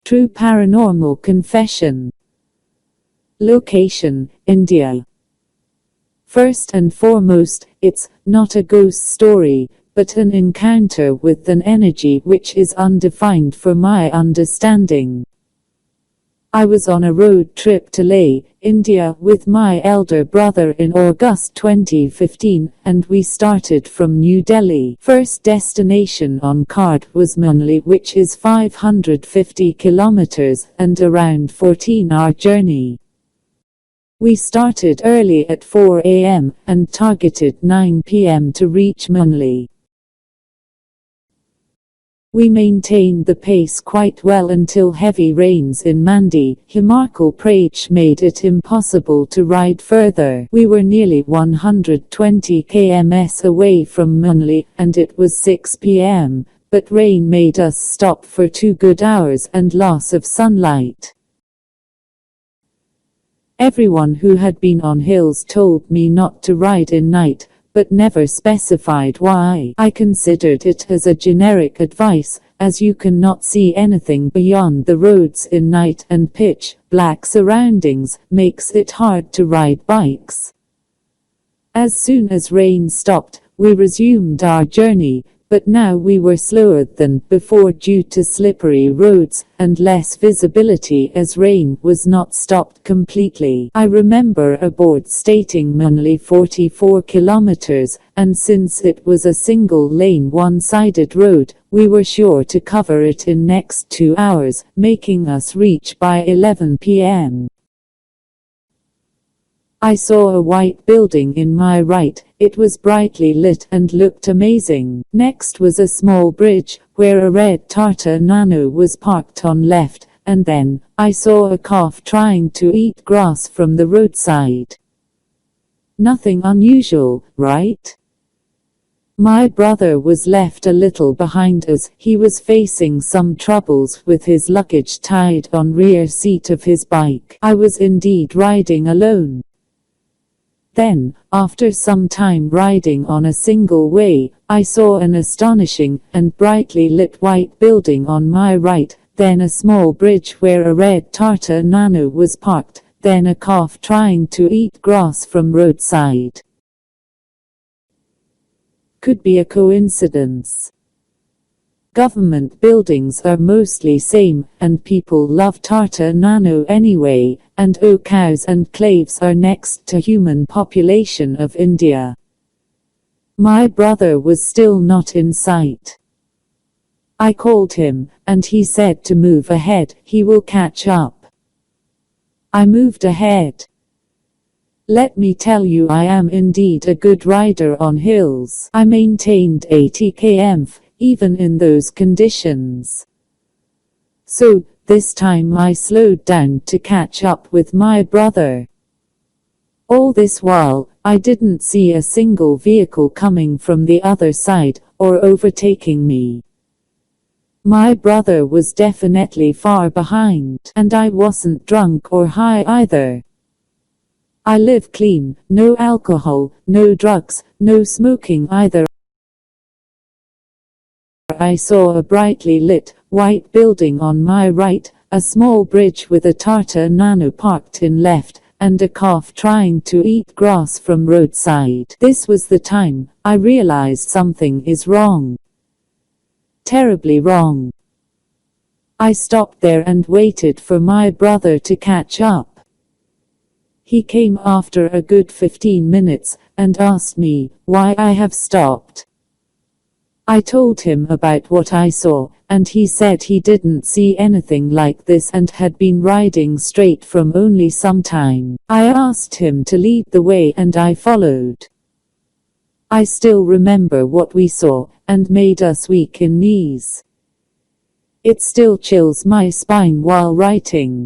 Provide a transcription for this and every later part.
True paranormal confession. Location: India. First and foremost, it's not a ghost story, but an encounter with an energy which is undefined for my understanding. I was on a road trip to Leh, India with my elder brother in August 2015, and we started from New Delhi. First destination on card was Manali, which is 550 kilometers and around 14-hour journey. We started early at 4 a.m. and targeted 9 p.m. to reach Manali. We maintained the pace quite well until heavy rains in Mandi, Himachal Pradesh made it impossible to ride further. We were nearly 120 km away from Manali, and it was 6 p.m., but rain made us stop for 2 good hours and loss of sunlight. Everyone who had been on hills told me not to ride in night, but never specified why. I considered it as a generic advice, as you cannot see anything beyond the roads in night, and pitch black surroundings makes it hard to ride bikes. As soon as rain stopped, we resumed our journey, but now we were slower than before due to slippery roads and less visibility as rain was not stopped completely. I remember a board stating Manali 44 kilometers, and since it was a single-lane one-sided road, we were sure to cover it in next 2 hours, making us reach by 11 p.m. I saw a white building in my right. It was brightly lit and looked amazing. Next was a small bridge, where a red Tata Nano was parked on left, and then I saw a calf trying to eat grass from the roadside. Nothing unusual, right? My brother was left a little behind us. He was facing some troubles with his luggage tied on rear seat of his bike. I was indeed riding alone. Then, after some time riding on a single way, I saw an astonishing and brightly lit white building on my right, then a small bridge where a red Tata Nano was parked, then a calf trying to eat grass from roadside. Could be a coincidence. Government buildings are mostly same, and people love Tata Nano anyway, and cows and claves are next to human population of India. My brother was still not in sight. I called him, and he said to move ahead, he will catch up. I moved ahead. Let me tell you, I am indeed a good rider on hills. I maintained 80 km, even in those conditions. So, this time I slowed down to catch up with my brother. All this while, I didn't see a single vehicle coming from the other side, or overtaking me. My brother was definitely far behind, and I wasn't drunk or high either. I live clean, no alcohol, no drugs, no smoking either. I saw a brightly lit, white building on my right, a small bridge with a Tata Nano parked in left, and a calf trying to eat grass from roadside. This was the time I realized something is wrong. Terribly wrong. I stopped there and waited for my brother to catch up. He came after a good 15 minutes, and asked me why I have stopped. I told him about what I saw, and he said he didn't see anything like this and had been riding straight from only some time. I asked him to lead the way and I followed. I still remember what we saw, and made us weak in knees. It still chills my spine while writing.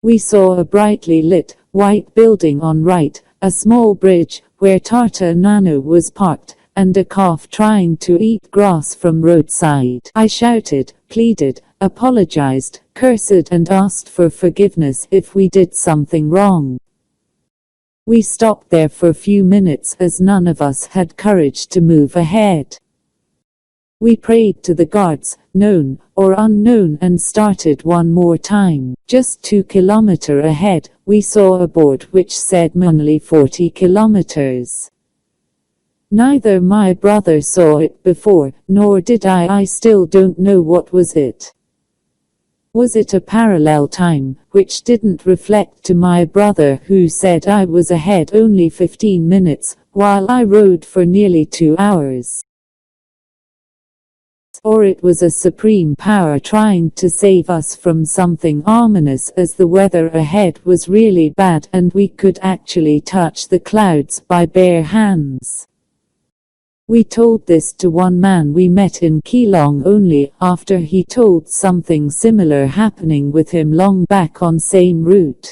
We saw a brightly lit, white building on right, a small bridge, where Tata Nano was parked, and a calf trying to eat grass from roadside. I shouted, pleaded, apologized, cursed and asked for forgiveness if we did something wrong. We stopped there for a few minutes as none of us had courage to move ahead. We prayed to the gods, known or unknown, and started one more time. Just 2 kilometers ahead, we saw a board which said Manali 40 kilometers. Neither my brother saw it before, nor did I. I still don't know what was it. Was it a parallel time, which didn't reflect to my brother, who said I was ahead only 15 minutes, while I rode for nearly 2 hours? Or it was a supreme power trying to save us from something ominous, as the weather ahead was really bad and we could actually touch the clouds by bare hands. We told this to one man we met in Keelong only after he told something similar happening with him long back on same route.